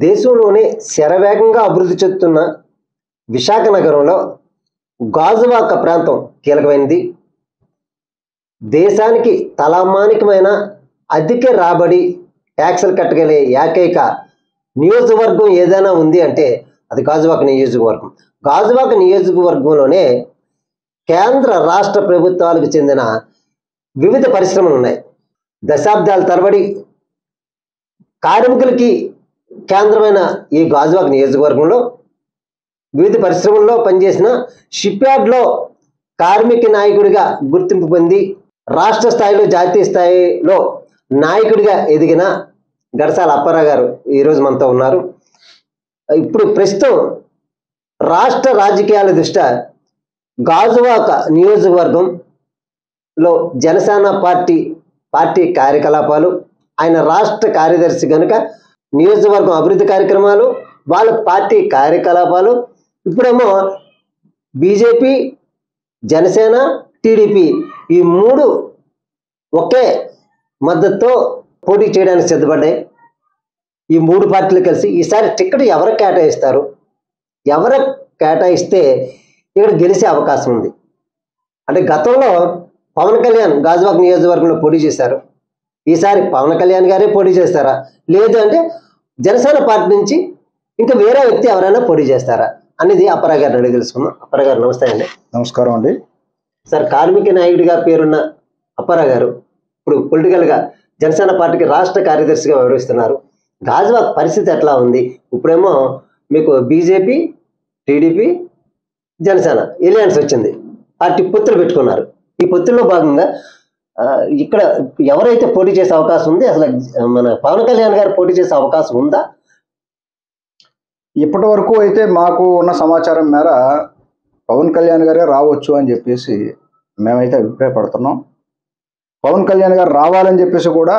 దేశంలోనే శరవేగంగా అభివృద్ధి చెందుతున్న విశాఖ నగరంలో గాజువాక ప్రాంతం కీలకమైనది. దేశానికి తలమానికమైన అధిక రాబడి ట్యాక్సులు కట్టగలిగే ఏకైక నియోజకవర్గం ఏదైనా ఉంది అంటే అది గాజువాక నియోజకవర్గం. గాజువాక నియోజకవర్గంలోనే కేంద్ర రాష్ట్ర ప్రభుత్వాలకు చెందిన వివిధ పరిశ్రమలు ఉన్నాయి. దశాబ్దాల తరబడి కార్మికులకి కేంద్రమైన ఈ గాజువాక నియోజకవర్గంలో వివిధ పరిశ్రమల్లో పనిచేసిన షిప్యార్డ్లో కార్మిక నాయకుడిగా గుర్తింపు పొంది రాష్ట్ర స్థాయిలో జాతీయ స్థాయిలో నాయకుడిగా ఎదిగిన గడసాల అప్పారావు గారు ఈరోజు మనతో ఉన్నారు. ఇప్పుడు ప్రస్తుతం రాష్ట్ర రాజకీయాల దృష్ట్యా గాజువాక నియోజకవర్గంలో జనసేన పార్టీ కార్యకలాపాలు, ఆయన రాష్ట్ర కార్యదర్శి కనుక నియోజకవర్గం అభివృద్ధి కార్యక్రమాలు, వాళ్ళ పార్టీ కార్యకలాపాలు, ఇప్పుడేమో బీజేపీ, జనసేన, టీడీపీ ఈ మూడు ఒకే మద్దతుతో పోటీ చేయడానికి సిద్ధపడ్డాయి. ఈ మూడు పార్టీలు కలిసి ఈసారి టికెట్ ఎవరు కేటాయిస్తారు, ఎవరు కేటాయిస్తే ఇక్కడ గెలిచే అవకాశం ఉంది అంటే గతంలో పవన్ కళ్యాణ్ గాజువాక నియోజకవర్గంలో పోటీ చేశారు. ఈసారి పవన్ కళ్యాణ్ గారే పోటీ చేస్తారా, లేదు అంటే జనసేన పార్టీ నుంచి ఇంకా వేరే వ్యక్తి ఎవరైనా పోటీ చేస్తారా అనేది అప్పారావు గారిని అడిగి తెలుసుకుందాం. అప్పారావు గారు నమస్తే అండి. నమస్కారం అండి. సార్, కార్మిక నాయకుడిగా పేరున్న అప్పారావు గారు ఇప్పుడు పొలిటికల్గా జనసేన పార్టీకి రాష్ట్ర కార్యదర్శిగా వ్యవహరిస్తున్నారు. గాజువాక పరిస్థితి ఎట్లా ఉంది? ఇప్పుడేమో మీకు బీజేపీ, టీడీపీ, జనసేన ఎలియన్స్ వచ్చింది, పార్టీ పొత్తులు పెట్టుకున్నారు. ఈ పొత్తుల్లో భాగంగా ఇక్కడ ఎవరైతే పోటీ చేసే అవకాశం ఉంది, అసలు మన పవన్ కళ్యాణ్ గారు పోటీ చేసే అవకాశం ఉందా? ఇప్పటి వరకు అయితే మాకు ఉన్న సమాచారం మేర పవన్ కళ్యాణ్ గారే రావచ్చు అని చెప్పేసి మేమైతే అభిప్రాయపడుతున్నాం. పవన్ కళ్యాణ్ గారు రావాలని చెప్పేసి కూడా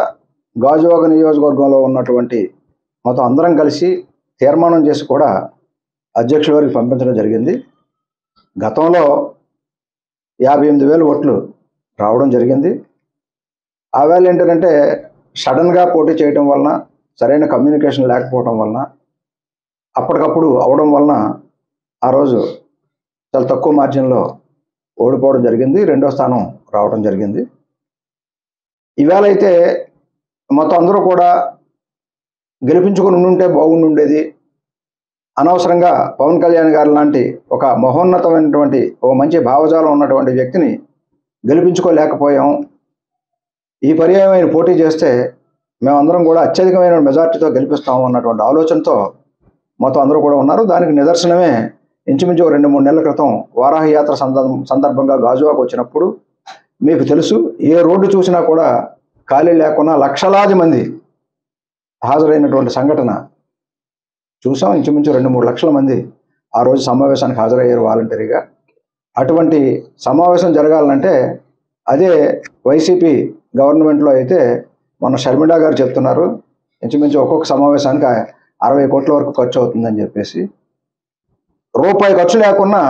గాజువాక నియోజకవర్గంలో ఉన్నటువంటి మొత్తం అందరం కలిసి తీర్మానం చేసి కూడా అధ్యక్షుల వారికి పంపించడం జరిగింది. గతంలో 58,000 ఓట్లు రావడం జరిగింది. ఆ వేళ ఏంటంటే సడన్గా పోటీ చేయడం వలన, సరైన కమ్యూనికేషన్ లేకపోవడం వలన, అప్పటికప్పుడు అవడం వలన ఆ రోజు చాలా తక్కువ మార్జిన్లో ఓడిపోవడం జరిగింది. 2వ స్థానం రావడం జరిగింది. ఈవేళ అయితే మొత్తం అందరూ కూడా గెలిపించుకుని ఉంటే బాగుండేది, అనవసరంగా పవన్ కళ్యాణ్ గారు లాంటి ఒక మహోన్నతమైనటువంటి ఒక మంచి భావజాలం ఉన్నటువంటి వ్యక్తిని గెలిపించుకోలేకపోయాం. ఈ పర్యాయమైన పోటీ చేస్తే మేమందరం కూడా అత్యధికమైన మెజార్టీతో గెలిపిస్తాము అన్నటువంటి ఆలోచనతో మొత్తం అందరూ కూడా ఉన్నారు. దానికి నిదర్శనమే ఇంచుమించు 2-3 నెలల క్రితం వారాహి యాత్ర సందర్భంగా గాజువాక వచ్చినప్పుడు మీకు తెలుసు, ఏ రోడ్డు చూసినా కూడా ఖాళీ లేకుండా లక్షలాది మంది హాజరైనటువంటి సంఘటన చూసాం. ఇంచుమించు 2-3 లక్షల మంది ఆ రోజు సమావేశానికి హాజరయ్యారు వాలంటరీగా. అటువంటి సమావేశం జరగాలంటే అదే వైసీపీ గవర్నమెంట్లో అయితే మన షర్మిలా గారు చెప్తున్నారు, ఇంచుమించు ఒక్కొక్క సమావేశానికి 60 కోట్ల వరకు ఖర్చు అవుతుందని చెప్పేసి. రూపాయి ఖర్చు లేకున్నా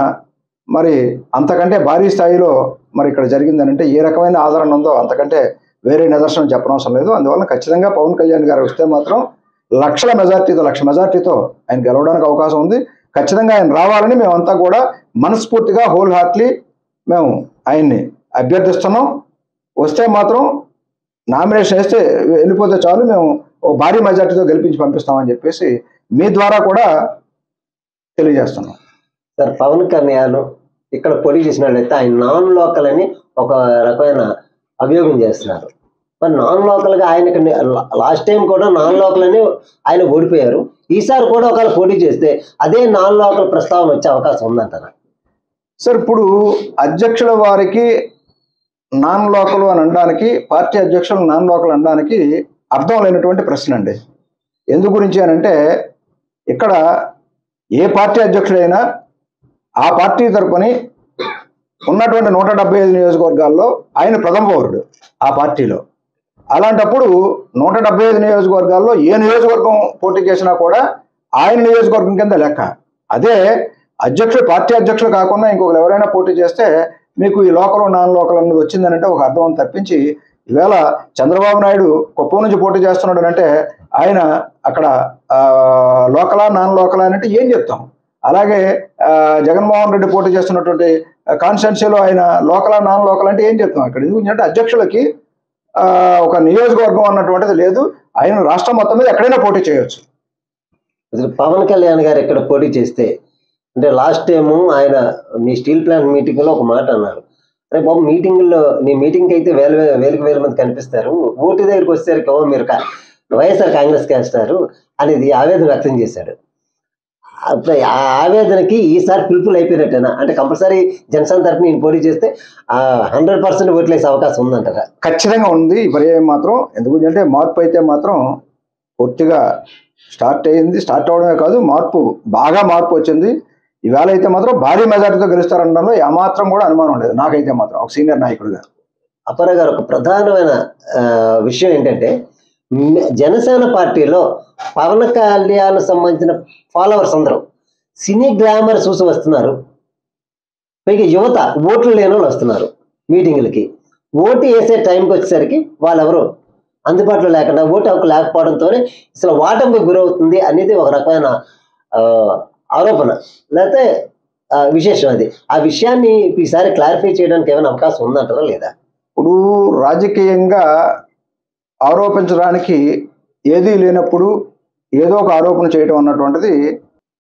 మరి అంతకంటే భారీ స్థాయిలో మరి ఇక్కడ జరిగిందని అంటే ఏ రకమైన ఆదరణ ఉందో అంతకంటే వేరే నిదర్శనం చెప్పనవసరం లేదు. అందువల్ల ఖచ్చితంగా పవన్ కళ్యాణ్ గారు వస్తే మాత్రం లక్ష మెజార్టీతో ఆయన గెలవడానికి అవకాశం ఉంది. ఖచ్చితంగా ఆయన రావాలని మేమంతా కూడా మనస్ఫూర్తిగా హోల్ హార్ట్లీ మేము ఆయన్ని అభ్యర్థిస్తున్నాం. వస్తే మాత్రం నామినేషన్ వేస్తే వెళ్ళిపోతే చాలు, మేము ఓ భారీ మెజార్టీతో గెలిపించి పంపిస్తామని చెప్పేసి మీ ద్వారా కూడా తెలియజేస్తున్నాం. సార్, పవన్ కళ్యాణ్ ఇక్కడ పోటీ చేసినట్లయితే ఆయన నాన్ లోకల్ అని ఒక రకమైన అభియోగం చేస్తున్నారు. మరి నాన్ లోకల్గా ఆయనకి లాస్ట్ టైం కూడా నాన్ లోకల్ అని ఆయన ఓడిపోయారు. ఈసారి కూడా ఒకవేళ పోటీ చేస్తే అదే నాన్ లోకల్ ప్రస్తావన వచ్చే అవకాశం ఉందంటారా? సార్, ఇప్పుడు అధ్యక్షుల వారికి నాన్ లోకల్ అని అనడానికి, పార్టీ అధ్యక్షులు నాన్ లోకల్ అనడానికి అర్థం లేనటువంటి ప్రశ్న అండి. ఎందు గురించి అని అంటే ఇక్కడ ఏ పార్టీ అధ్యక్షుడైనా ఆ పార్టీ తరపుని ఉన్నటువంటి 175 నియోజకవర్గాల్లో ఆయన ప్రథమ పౌరుడు ఆ పార్టీలో. అలాంటప్పుడు 175 నియోజకవర్గాల్లో ఏ నియోజకవర్గం పోటీ చేసినా కూడా ఆయన నియోజకవర్గం కింద లెక్క. అదే పార్టీ అధ్యక్షులు కాకుండా ఇంకొకరు ఎవరైనా పోటీ చేస్తే మీకు ఈ లోకల్ నాన్ లోకల్ అన్నది వచ్చిందనంటే ఒక అర్థం తప్పించి, ఈవేళ చంద్రబాబు నాయుడు కుప్పం నుంచి పోటీ చేస్తున్నాడు అంటే ఆయన అక్కడ లోకలా నాన్ లోకలా అంటే ఏం చెప్తాం? అలాగే జగన్మోహన్ రెడ్డి పోటీ చేస్తున్నటువంటి కాన్స్టిట్యున్సీలో ఆయన లోకలా నాన్ లోకల్ అంటే ఏం చెప్తాం? అక్కడ ఎందుకంటే అధ్యక్షులకి ఒక నియోజకవర్గం అన్నటువంటిది లేదు. ఆయన రాష్ట్రం మొత్తం మీద ఎక్కడైనా పోటీ చేయొచ్చు. పవన్ కళ్యాణ్ గారు ఎక్కడ పోటీ చేస్తే, అంటే లాస్ట్ టైము ఆయన మీ స్టీల్ ప్లాంట్ మీటింగ్లో ఒక మాట అన్నారు, అరే బాబు మీటింగ్లో నీ మీటింగ్కి అయితే వేలకు వేల మంది కనిపిస్తారు, ఓటు దగ్గరికి వచ్చేసరికి మీరు వైఎస్ఆర్ కాంగ్రెస్కి వేస్తారు అనేది ఆవేదన వ్యక్తం చేశాడు. అప్పుడు ఆ ఆవేదనకి ఈసారి ఫుల్ఫిల్ అయిపోయినట్టేనా? అంటే కంపల్సరీ జనసేన తరఫున నేను పోటీ చేస్తే 100% ఓట్లు వేసే అవకాశం ఉందంటారా? ఖచ్చితంగా ఉంది. మరి మాత్రం ఎందుకంటే మార్పు అయితే మాత్రం పూర్తిగా స్టార్ట్ అయ్యింది. స్టార్ట్ అవడమే కాదు, బాగా మార్పు వచ్చింది. ఈవేళ అయితే మాత్రం భారీ మెజార్టీతో గెలుస్తారనడంలో ఏమాత్రం కూడా అనుమానం లేదు నాకైతే మాత్రం, ఒక సీనియర్ నాయకుడిగా. అపర గారు, ఒక ప్రధానమైన విషయం ఏంటంటే, జనసేన పార్టీలో పవన్ కళ్యాణ్ సంబంధించిన ఫాలోవర్స్ అందరూ సినీ గ్లామర్ చూసి వస్తున్నారు. పైగా యువత ఓట్లు లేని వాళ్ళు వస్తున్నారు మీటింగులకి. ఓటు వేసే టైంకి వచ్చేసరికి వాళ్ళెవరు అందుబాటులో లేకుండా, ఓటు హక్కు లేకపోవడంతోనే అసలు ఓటమికి గురవుతుంది అనేది ఒక రకమైన ఆరోపణ, లేకపోతే విశేషం. అది ఆ విషయాన్ని ఈసారి క్లారిఫై చేయడానికి ఏమైనా అవకాశం ఉందంటారా లేదా? ఇప్పుడు రాజకీయంగా ఆరోపించడానికి ఏదీ లేనప్పుడు ఏదో ఒక ఆరోపణ చేయడం అన్నటువంటిది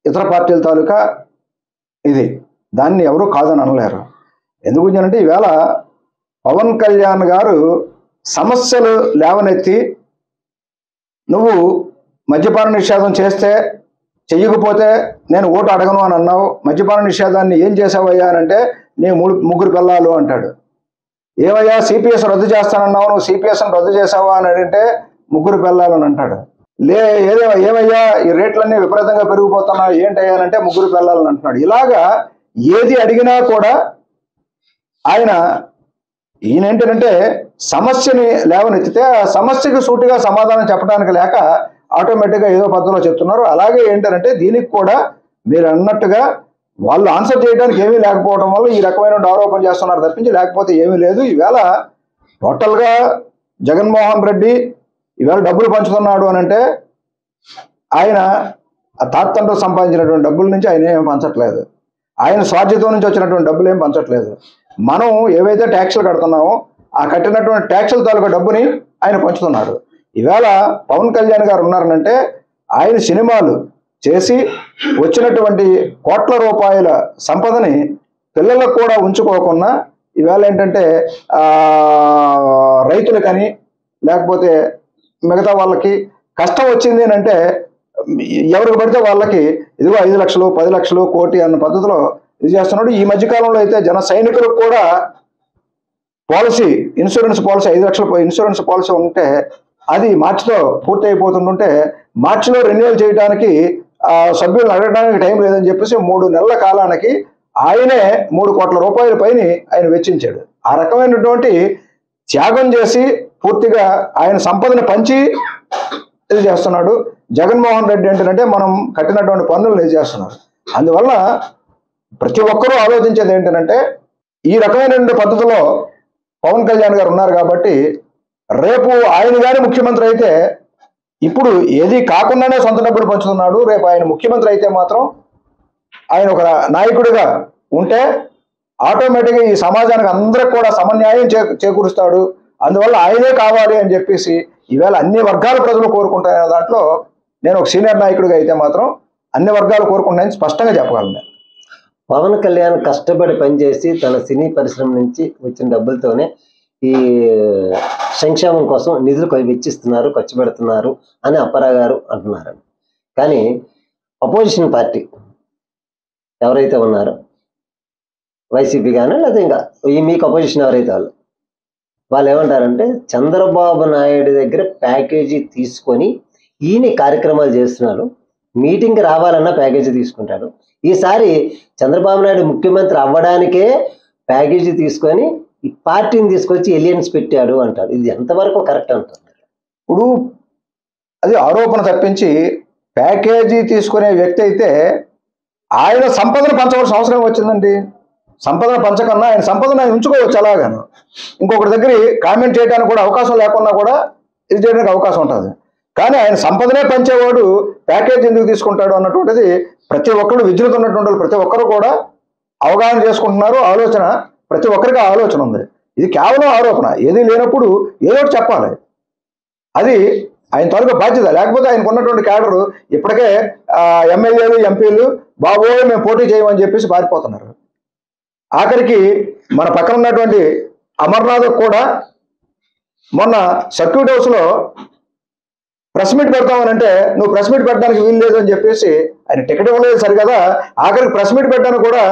ఇతర పార్టీల తాలూకా ఇది, దాన్ని ఎవరూ కాదని అనలేరు. ఎందుకంటే ఈవేళ పవన్ కళ్యాణ్ గారు సమస్యలు లేవనెత్తి, నువ్వు మద్యపాన నిషేధం చెయ్యకపోతే నేను ఓటు అడగను అని అన్నావు, మద్యపాన నిషేధాన్ని ఏం చేసావయ్యా అని అంటే నీ ముగ్గురు పిల్లలు అంటాడు. ఏమయ్యా సిపిఎస్ రద్దు చేస్తానన్నావు, నువ్వు సిపిఎస్ని రద్దు చేసావా అని అంటే ముగ్గురు పిల్లలు అని అంటాడు. ఏమయ్యా ఈ రేట్లన్నీ విపరీతంగా పెరిగిపోతున్నావు ఏంటయ్యానంటే ముగ్గురు పిల్లలు అంటున్నాడు. ఇలాగా ఏది అడిగినా కూడా ఈయన ఏంటంటే సమస్యని లేవనెత్తితే ఆ సమస్యకి సూటిగా సమాధానం చెప్పడానికి లేక ఆటోమేటిక్గా ఏదో పద్ధతిలో చెప్తున్నారు. అలాగే ఏంటంటే దీనికి కూడా మీరు అన్నట్టుగా వాళ్ళు ఆన్సర్ చేయడానికి ఏమీ లేకపోవడం వల్ల ఈ రకమైన ఆరోపణ చేస్తున్నారు తప్పించి లేకపోతే ఏమీ లేదు. ఈవేళ టోటల్గా జగన్మోహన్ రెడ్డి ఈవేళ డబ్బులు పంచుతున్నాడు అని అంటే ఆయన ఆ తాతండ్రులు సంపాదించినటువంటి డబ్బుల నుంచి ఆయన ఏమి పంచట్లేదు, ఆయన స్వార్థ్యం నుంచి వచ్చినటువంటి డబ్బులు ఏం పంచట్లేదు. మనం ఏవైతే ట్యాక్సులు కడుతున్నామో ఆ కట్టినటువంటి ట్యాక్సుల తాలూకా డబ్బుని ఆయన పంచుతున్నాడు. ఈవేళ పవన్ కళ్యాణ్ గారు ఉన్నారనంటే ఆయన సినిమాలు చేసి వచ్చినటువంటి కోట్ల రూపాయల సంపదని పిల్లలకు కూడా ఉంచుకోకుండా ఈవేళ ఏంటంటే రైతులకని లేకపోతే మిగతా వాళ్ళకి కష్టం వచ్చింది అని అంటే ఎవరికి పడితే వాళ్ళకి ఇదిగో 5 లక్షలు 10 లక్షలు కోటి అన్న పద్ధతిలో ఇది చేస్తున్నాడు. ఈ మధ్యకాలంలో అయితే జన సైనికులకు కూడా ఇన్సూరెన్స్ పాలసీ 5 లక్షల ఇన్సూరెన్స్ పాలసీ ఉంటే అది మార్చితో పూర్తి అయిపోతుంటే మార్చిలో రెన్యువల్ చేయడానికి సభ్యులను అడగడానికి టైం లేదని చెప్పేసి 3 నెలల కాలానికి ఆయనే 3 కోట్ల రూపాయల పైన ఆయన వెచ్చించాడు. ఆ రకమైనటువంటి త్యాగం చేసి పూర్తిగా ఆయన సంపదను పంచి ఇది చేస్తున్నాడు. జగన్మోహన్ రెడ్డి ఏంటంటే మనం కట్టినటువంటి పన్నులు ఇది చేస్తున్నారు. అందువల్ల ప్రతి ఒక్కరూ ఆలోచించేది ఏంటంటే ఈ రకమైన పద్ధతిలో పవన్ కళ్యాణ్ గారు ఉన్నారు కాబట్టి రేపు ఆయన గారి ముఖ్యమంత్రి అయితే ఇప్పుడు ఏది కాకుండానే సొంత డబ్బులు పంచుతున్నాడు. రేపు ఆయన ముఖ్యమంత్రి అయితే మాత్రం ఆయన ఒక నాయకుడిగా ఉంటే ఆటోమేటిక్గా ఈ సమాజానికి అందరికి కూడా సమన్యాయం చేకూరుస్తాడు. అందువల్ల ఆయనే కావాలి అని చెప్పేసి ఈవేళ అన్ని వర్గాల ప్రజలు కోరుకుంటారనే దాంట్లో నేను ఒక సీనియర్ నాయకుడిగా అయితే మాత్రం అన్ని వర్గాలు కోరుకుంటాయని స్పష్టంగా చెప్పగలను. పవన్ కళ్యాణ్ కష్టపడి పనిచేసి తన సినీ పరిశ్రమ నుంచి వచ్చిన డబ్బులతోనే ఈ సంక్షేమం కోసం నిధులు వెచ్చిస్తున్నారు, ఖర్చు పెడుతున్నారు అని అప్పారావు గారు అంటున్నారు. కానీ అపోజిషన్ పార్టీ ఎవరైతే ఉన్నారో వైసీపీ కానీ లేదా ఇంకా మీకు అపోజిషన్ ఎవరైతే వాళ్ళు ఏమంటారంటే చంద్రబాబు నాయుడు దగ్గర ప్యాకేజీ తీసుకొని ఈయన కార్యక్రమాలు చేస్తున్నాడు, మీటింగ్కి రావాలన్నా ప్యాకేజీ తీసుకుంటాడు. ఈసారి చంద్రబాబు నాయుడు ముఖ్యమంత్రి అవ్వడానికే ప్యాకేజీ తీసుకొని ఈ పార్టీని తీసుకొచ్చి ఎలియన్స్ పెట్టాడు అంటారు. ఇది ఎంతవరకు కరెక్ట్ అంటారు? ఇప్పుడు అది ఆరోపణ తప్పించి ప్యాకేజీ తీసుకునే వ్యక్తి అయితే ఆయన సంపదను పంచవలసిన అవసరం వచ్చిందండి. సంపదను పంచకన్నా ఆయన సంపదను ఆయన ఉంచుకోవచ్చు. అలాగాను ఇంకొకటి దగ్గర కామెంట్ చేయడానికి కూడా అవకాశం లేకున్నా కూడా ఇది చేయడానికి అవకాశం ఉంటుంది. కానీ ఆయన సంపదనే పంచేవాడు ప్యాకేజ్ ఎందుకు తీసుకుంటాడు అన్నటువంటిది ప్రతి ఒక్కరు విద్యుత్ ఉన్నటువంటి వాళ్ళు ప్రతి ఒక్కరు కూడా అవగాహన చేసుకుంటున్నారు. ఆలోచన ప్రతి ఒక్కరికి ఆలోచన ఉంది. ఇది కేవలం ఆరోపణ, ఏది లేనప్పుడు ఏదో ఒకటి చెప్పాలి. అది ఆయన తాలూకా బాధ్యత. లేకపోతే ఆయనకు ఉన్నటువంటి క్యాడరు ఇప్పటికే ఎమ్మెల్యేలు ఎంపీలు బాబోయ్ మేము పోటీ చేయమని చెప్పేసి పారిపోతున్నారు. ఆఖరికి మన పక్కన ఉన్నటువంటి అమర్నాథ్ కూడా మొన్న సర్క్యూట్ హౌస్లో ప్రెస్ మీట్ పెడతామనంటే నువ్వు ప్రెస్ మీట్ పెట్టడానికి వీలు లేదు అని చెప్పేసి ఆయన టికెట్ ఇవ్వలేదు సరికదా, ఆఖరికి ప్రెస్ మీట్ పెట్టడానికి కూడా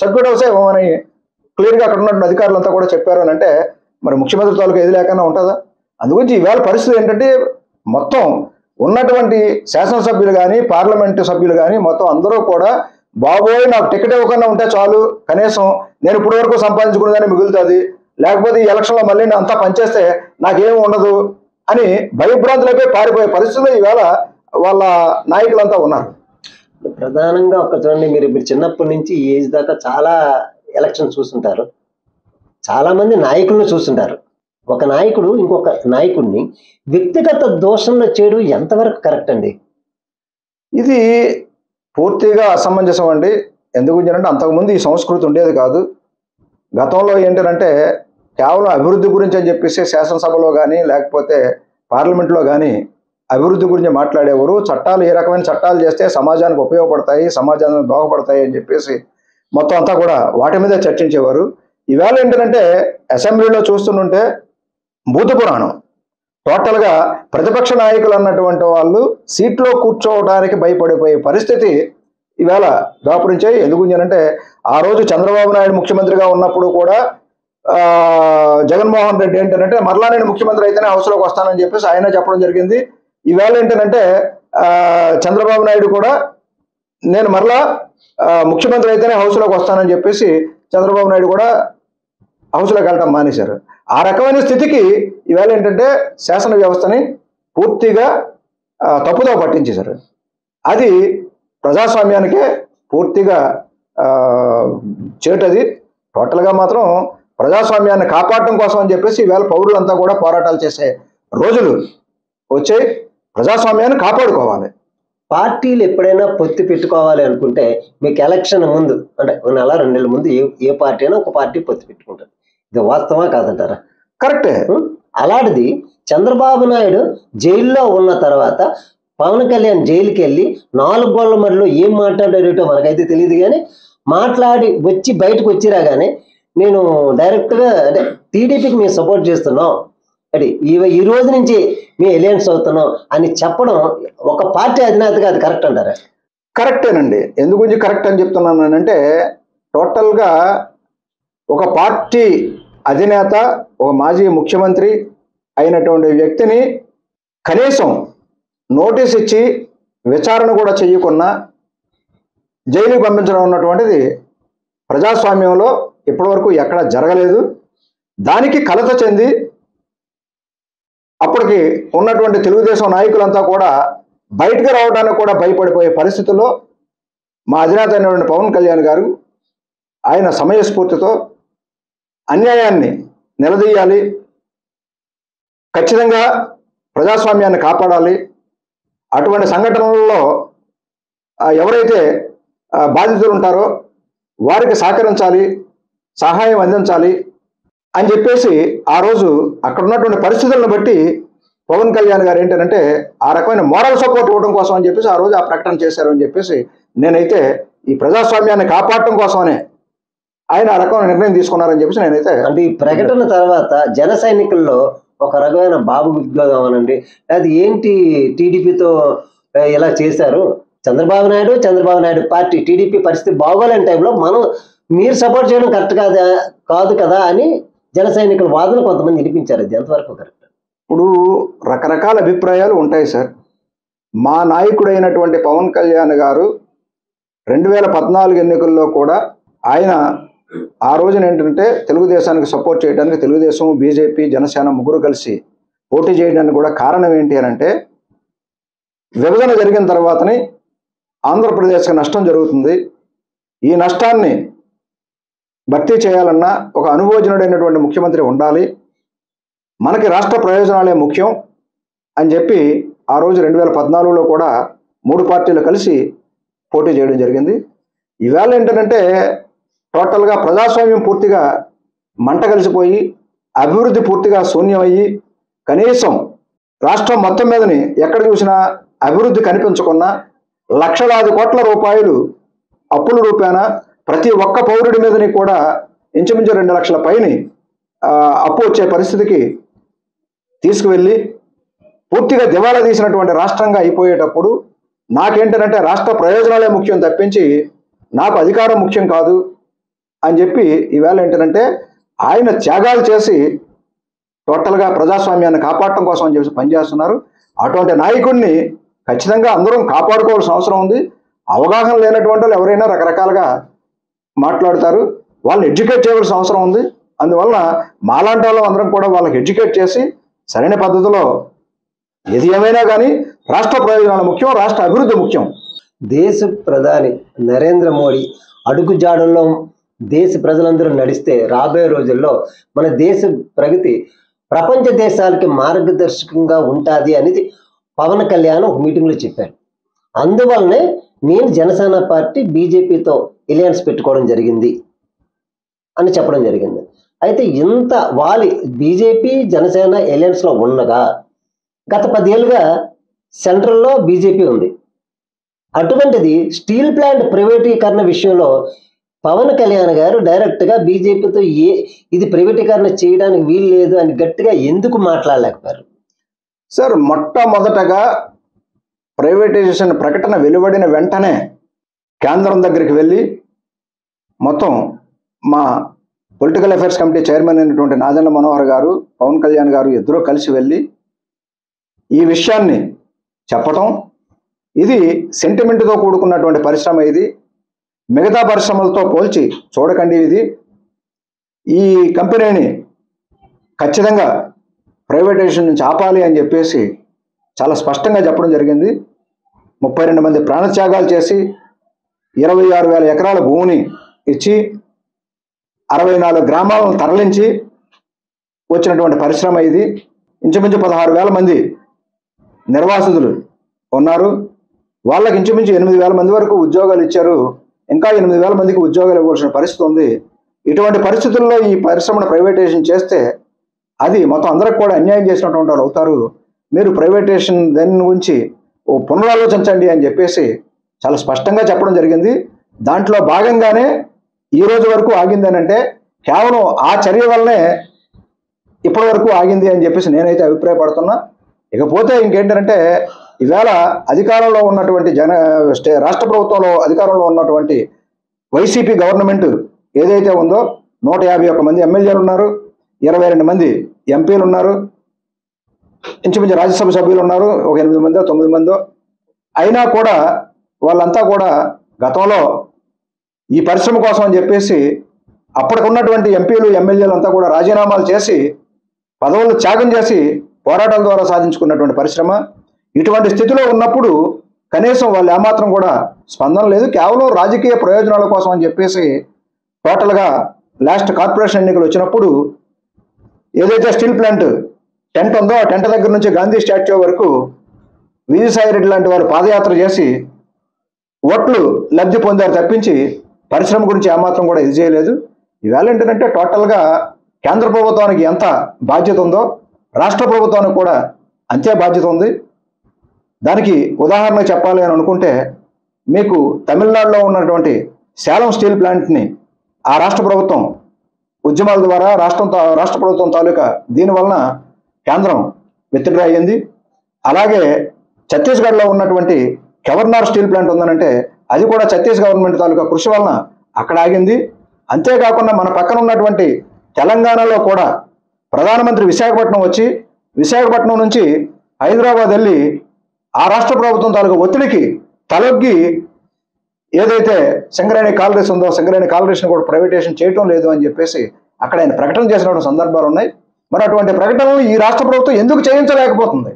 సర్క్యూట్ హౌసే ఇవ్వమని క్లియర్గా అక్కడ ఉన్నటువంటి అధికారులంతా కూడా చెప్పారు అని అంటే మరి ముఖ్యమంత్రి తాలూకా ఏది లేకుండా ఉంటుందా? అందుగురించి ఈవేళ పరిస్థితి ఏంటంటే మొత్తం ఉన్నటువంటి శాసనసభ్యులు కానీ పార్లమెంటు సభ్యులు కానీ మొత్తం అందరూ కూడా బాబోయ్ నాకు టికెట్ ఇవ్వకుండా ఉంటే చాలు, కనీసం నేను ఇప్పటి వరకు సంపాదించుకున్నదాన్ని మిగులుతుంది, లేకపోతే ఈ ఎలక్షన్లో మళ్ళీ అంతా పనిచేస్తే నాకేం ఉండదు అని భయభ్రాంతులపై పారిపోయే పరిస్థితుల్లో ఈవేళ వాళ్ళ నాయకులంతా ఉన్నారు. ప్రధానంగా ఒక చూడండి, మీరు చిన్నప్పటి నుంచి ఈ ఏజ్ దాకా చాలా ఎలక్షన్ చూస్తుంటారు, చాలా మంది నాయకులను చూస్తుంటారు. ఒక నాయకుడు ఇంకొక నాయకుడిని వ్యక్తిగత దోషంలో చేయడం ఎంతవరకు కరెక్ట్ అండి? ఇది పూర్తిగా అసమంజసం అండి. ఎందుకు అంటే అంతకుముందు ఈ సంస్కృతి ఉండేది కాదు. గతంలో ఏంటంటే కేవలం అభివృద్ధి గురించి అని చెప్పేసి శాసనసభలో కానీ లేకపోతే పార్లమెంట్లో కానీ అభివృద్ధి గురించి మాట్లాడేవారు. చట్టాలు ఏ రకమైన చట్టాలు చేస్తే సమాజానికి ఉపయోగపడతాయి, సమాజానికి దోహదపడతాయి అని చెప్పేసి మొత్తం అంతా కూడా వాటి మీద చర్చించేవారు. ఈవేళ ఏంటంటే అసెంబ్లీలో చూస్తుంటే భూత పురాణం. టోటల్గా ప్రతిపక్ష నాయకులు అన్నటువంటి వాళ్ళు సీట్లో కూర్చోవడానికి భయపడిపోయే పరిస్థితి ఈవేళ దాపురించాయి. ఎందుకు అంటే ఆ రోజు చంద్రబాబు నాయుడు ముఖ్యమంత్రిగా ఉన్నప్పుడు కూడా జగన్మోహన్ రెడ్డి ఏంటంటే మరలా నేను ముఖ్యమంత్రి అయితేనే హౌస్లోకి వస్తానని చెప్పేసి ఆయన చెప్పడం జరిగింది. ఈవేళ ఏంటంటే చంద్రబాబు నాయుడు కూడా నేను మరలా ముఖ్యమంత్రి అయితేనే హౌస్లోకి వస్తానని చెప్పేసి చంద్రబాబు నాయుడు కూడా హౌస్లోకి వెళ్ళటం మానేశారు. ఆ రకమైన స్థితికి ఈవేళ ఏంటంటే శాసన వ్యవస్థని పూర్తిగా తప్పుదో పట్టించేశారు. అది ప్రజాస్వామ్యానికే పూర్తిగా చేటది. టోటల్గా మాత్రం ప్రజాస్వామ్యాన్ని కాపాడటం కోసం అని చెప్పేసి ఈవేళ పౌరులంతా కూడా పోరాటాలు చేసే రోజులు వచ్చాయి. ప్రజాస్వామ్యాన్ని కాపాడుకోవాలి. పార్టీలు ఎప్పుడైనా పొత్తి పెట్టుకోవాలి అనుకుంటే మీకు ఎలక్షన్ ముందు అంటే నెల 2 నెలల ముందు ఏ పార్టీ అయినా ఒక పార్టీ పొత్తి పెట్టుకుంటారు. ఇది వాస్తవా కాదంటారా? కరెక్టే. అలాంటిది చంద్రబాబు నాయుడు జైల్లో ఉన్న తర్వాత పవన్ కళ్యాణ్ జైలుకి వెళ్ళి 4 గోళ్ల మధ్యలో ఏం మాట్లాడారేటో మనకైతే తెలియదు, కానీ మాట్లాడి వచ్చి బయటకు వచ్చిరా కానీ నేను డైరెక్ట్గా అంటే టీడీపీకి మేము సపోర్ట్ చేస్తున్నాం, అంటే ఈ రోజు నుంచి మేము ఎలియన్స్ అవుతున్నాం అని చెప్పడం ఒక పార్టీ అధినేతగా అది కరెక్ట్ అంటారా? కరెక్టేనండి. ఎందుకు కరెక్ట్ అని చెప్తున్నానంటే టోటల్గా ఒక పార్టీ అధినేత ఒక మాజీ ముఖ్యమంత్రి అయినటువంటి వ్యక్తిని కనీసం నోటీస్ ఇచ్చి విచారణ కూడా చేయకుండా జైలుకి పంపించడం ఉన్నటువంటిది ప్రజాస్వామ్యంలో ఇప్పటివరకు ఎక్కడ జరగలేదు. దానికి కలత చెంది అప్పటికి ఉన్నటువంటి తెలుగుదేశం నాయకులంతా కూడా బయటకు రావడానికి కూడా భయపడిపోయే పరిస్థితుల్లో మా అధినేత అయినటువంటి పవన్ కళ్యాణ్ గారు ఆయన సమయస్ఫూర్తితో అన్యాయాన్ని నిలదీయాలి, ఖచ్చితంగా ప్రజాస్వామ్యాన్ని కాపాడాలి, అటువంటి సంఘటనలలో ఎవరైతే బాధితులు ఉంటారో వారికి సహకరించాలి, సహాయం అందించాలి అని చెప్పేసి ఆ రోజు అక్కడ ఉన్నటువంటి పరిస్థితులను బట్టి పవన్ కళ్యాణ్ గారు ఏంటంటే ఆ రకమైన మోరల్ సపోర్ట్ ఇవ్వడం కోసం అని చెప్పేసి ఆ రోజు ఆ ప్రకటన చేశారు అని చెప్పేసి నేనైతే ఈ ప్రజాస్వామ్యాన్ని కాపాడటం కోసమనే ఆయన ఆ రకమైన నిర్ణయం తీసుకున్నారని చెప్పేసి నేనైతే. అంటే ఈ ప్రకటన తర్వాత జన సైనికుల్లో ఒక రకమైన బాబు విద్యోగం అనండి, అది ఏంటి టీడీపీతో ఇలా చేశారు, చంద్రబాబు నాయుడు పార్టీ టీడీపీ పరిస్థితి బాగోలేని టైంలో మీరు సపోర్ట్ చేయడం కరెక్ట్ కాదు కదా అని జన సైనికుల వాదన కొంతమంది వినిపించారు. అది ఎంతవరకు కరెక్ట్? ఇప్పుడు రకరకాల అభిప్రాయాలు ఉంటాయి సార్. మా నాయకుడైనటువంటి పవన్ కళ్యాణ్ గారు 2014 ఎన్నికల్లో కూడా ఆయన ఆ రోజున ఏంటంటే తెలుగుదేశానికి సపోర్ట్ చేయడానికి తెలుగుదేశం, బీజేపీ, జనసేన ముగ్గురు కలిసి పోటీ చేయడానికి కూడా కారణం ఏంటి అని అంటే విభజన జరిగిన తర్వాతనే ఆంధ్రప్రదేశ్కి నష్టం జరుగుతుంది, ఈ నష్టాన్ని భర్తీ చేయాలన్నా ఒక అనుభవజ్ఞుడైనటువంటి ముఖ్యమంత్రి ఉండాలి, మనకి రాష్ట్ర ప్రయోజనాలే ముఖ్యం అని చెప్పి ఆ రోజు 2014లో కూడా 3 పార్టీలు కలిసి పోటీ చేయడం జరిగింది. ఈవేళ ఏంటంటే టోటల్గా ప్రజాస్వామ్యం పూర్తిగా మంట కలిసిపోయి అభివృద్ధి పూర్తిగా శూన్యమయ్యి కనీసం రాష్ట్రం మొత్తం మీదని ఎక్కడ చూసినా అభివృద్ధి కనిపించకున్నా లక్షలాది కోట్ల రూపాయలు అప్పుల రూపాన ప్రతి ఒక్క పౌరుడి మీదని కూడా ఇంచుమించు 2 లక్షల పైన అప్పు వచ్చే పరిస్థితికి తీసుకువెళ్ళి పూర్తిగా దివాలా తీసినటువంటి రాష్ట్రంగా అయిపోయేటప్పుడు నాకేంటంటే రాష్ట్ర ప్రయోజనాలే ముఖ్యం తప్పించి నాకు అధికారం ముఖ్యం కాదు అని చెప్పి ఈవేళ ఏంటంటే ఆయన త్యాగాలు చేసి టోటల్గా ప్రజాస్వామ్యాన్ని కాపాడటం కోసం అని చెప్పి పనిచేస్తున్నారు. అటువంటి నాయకుడిని ఖచ్చితంగా అందరం కాపాడుకోవాల్సిన అవసరం ఉంది. అవగాహన లేనటువంటి వాళ్ళు ఎవరైనా రకరకాలుగా మాట్లాడతారు. వాళ్ళని ఎడ్యుకేట్ చేయవలసిన అవసరం ఉంది. అందువల్ల మాలాంటి వాళ్ళు అందరం కూడా వాళ్ళకి ఎడ్యుకేట్ చేసి సరైన పద్ధతిలో ఏది ఏమైనా కానీ రాష్ట్ర ప్రయోజనాలు ముఖ్యం, రాష్ట్ర అభివృద్ధి ముఖ్యం. దేశ ప్రధాని నరేంద్ర మోడీ అడుగుజాడల్లో దేశ ప్రజలందరూ నడిస్తే రాబోయే రోజుల్లో మన దేశ ప్రగతి ప్రపంచ దేశాలకి మార్గదర్శకంగా ఉంటుంది అనేది పవన్ కళ్యాణ్ ఒక మీటింగ్లో చెప్పారు. అందువల్లనే నేను జనసేన పార్టీ బీజేపీతో ఎలియన్స్ పెట్టుకోవడం జరిగింది అని చెప్పడం జరిగింది. అయితే ఇంత బీజేపీ జనసేన ఎలియన్స్లో ఉండగా గత 10 ఏళ్ళుగా సెంట్రల్లో బీజేపీ ఉంది. అటువంటిది స్టీల్ ప్లాంట్ ప్రైవేటీకరణ విషయంలో పవన్ కళ్యాణ్ గారు డైరెక్ట్గా బీజేపీతో ఇది ప్రైవేటీకరణ చేయడానికి వీలు లేదు అని గట్టిగా ఎందుకు మాట్లాడలేకపోయారు? సార్, మొట్టమొదటగా ప్రైవేటైజేషన్ ప్రకటన వెలువడిన వెంటనే కేంద్రం దగ్గరికి వెళ్ళి మొత్తం మా పొలిటికల్ అఫైర్స్ కమిటీ చైర్మన్ అయినటువంటి నాదెండ్ల మనోహర్ గారు, పవన్ కళ్యాణ్ గారు ఇద్దరూ కలిసి వెళ్ళి ఈ విషయాన్ని చెప్పటం, ఇది సెంటిమెంట్తో కూడుకున్నటువంటి పరిశ్రమ, ఇది మిగతా పరిశ్రమలతో పోల్చి చూడకండి, ఈ కంపెనీని ఖచ్చితంగా ప్రైవేటైజేషన్ నుంచి ఆపాలి అని చెప్పేసి చాలా స్పష్టంగా చెప్పడం జరిగింది. 32 మంది ప్రాణత్యాగాలు చేసి 26,000 ఎకరాల భూమిని ఇచ్చి 64 గ్రామాలను తరలించి వచ్చినటువంటి పరిశ్రమ ఇది. ఇంచుమించు 16,000 మంది నిర్వాసితులు ఉన్నారు. వాళ్ళకి ఇంచుమించు 8,000 మంది వరకు ఉద్యోగాలు ఇచ్చారు. ఇంకా 8,000 మందికి ఉద్యోగాలు ఇవ్వాల్సిన పరిస్థితి ఉంది. ఇటువంటి పరిస్థితుల్లో ఈ పరిశ్రమను ప్రైవేటైజేషన్ చేస్తే అది మొత్తం అందరికి కూడా అన్యాయం చేసినటువంటి వాళ్ళు అవుతారు. మీరు ప్రైవేటైజేషన్ దాని గురించి పునరాలోచించండి అని చెప్పేసి చాలా స్పష్టంగా చెప్పడం జరిగింది. దాంట్లో భాగంగానే ఈ రోజు వరకు ఆగిందని అంటే కేవలం ఆ చర్య వల్లనే ఇప్పటి వరకు ఆగింది అని చెప్పేసి నేనైతే అభిప్రాయపడుతున్నా. ఇకపోతే ఇంకేంటంటే ఈవేళ అధికారంలో ఉన్నటువంటి రాష్ట్ర ప్రభుత్వంలో అధికారంలో ఉన్నటువంటి వైసీపీ గవర్నమెంట్ ఏదైతే ఉందో 151 మంది ఎమ్మెల్యేలు ఉన్నారు, 22 మంది ఎంపీలు ఉన్నారు, ఇంచుమించు రాజ్యసభ సభ్యులు ఉన్నారు, ఒక 8 మందో 9 మందో. అయినా కూడా వాళ్ళంతా కూడా గతంలో ఈ పరిశ్రమ కోసం అని చెప్పేసి అప్పటికున్నటువంటి ఎంపీలు ఎమ్మెల్యేలు అంతా కూడా రాజీనామాలు చేసి పదవులు త్యాగం చేసి పోరాటాల ద్వారా సాధించుకున్నటువంటి పరిశ్రమ. ఇటువంటి స్థితిలో ఉన్నప్పుడు కనీసం వాళ్ళు ఏమాత్రం కూడా స్పందన లేదు. కేవలం రాజకీయ ప్రయోజనాల కోసం అని చెప్పేసి టోటల్గా లాస్ట్ కార్పొరేషన్ ఎన్నికలు వచ్చినప్పుడు ఏదైతే స్టీల్ ప్లాంట్ టెంట్ ఉందో ఆ టెంట్ దగ్గర నుంచి గాంధీ స్టాచ్యూ వరకు విజయసాయి రెడ్డి లాంటి వారు పాదయాత్ర చేసి ఓట్లు లబ్ధి పొందారు తప్పించి పరిశ్రమ గురించి ఏమాత్రం కూడా ఇది చేయలేదు. ఈవేళ ఏంటంటే టోటల్గా కేంద్ర ప్రభుత్వానికి ఎంత బాధ్యత ఉందో రాష్ట్ర ప్రభుత్వానికి కూడా అంతే బాధ్యత ఉంది. దానికి ఉదాహరణ చెప్పాలి అని అనుకుంటే మీకు తమిళనాడులో ఉన్నటువంటి సేలం స్టీల్ ప్లాంట్ని ఆ రాష్ట్ర ప్రభుత్వం ఉద్యమాల ద్వారా రాష్ట్ర ప్రభుత్వం తాలూకా దీనివలన కేంద్రం విత్డ్రా అయ్యింది. అలాగే ఛత్తీస్గఢ్లో ఉన్నటువంటి కెవర్నార్ స్టీల్ ప్లాంట్ ఉందనంటే అది కూడా ఛత్తీస్ గవర్నమెంట్ తాలూకా కృషి వలన అక్కడ ఆగింది. అంతేకాకుండా మన పక్కన ఉన్నటువంటి తెలంగాణలో కూడా ప్రధానమంత్రి విశాఖపట్నం వచ్చి విశాఖపట్నం నుంచి హైదరాబాద్ వెళ్ళి ఆ రాష్ట్ర ప్రభుత్వం తాలూకా ఒత్తిడికి తలొగ్గి ఏదైతే సింగరేణి కాలరీస్ ఉందో సింగరేణి కాలరీస్ని కూడా ప్రైవేటైజేషన్ చేయటం లేదు అని చెప్పేసి అక్కడ ఆయన ప్రకటన చేసినటువంటి సందర్భాలు ఉన్నాయి. మరి అటువంటి ప్రకటనలు ఈ రాష్ట్ర ప్రభుత్వం ఎందుకు చేయించలేకపోతుంది?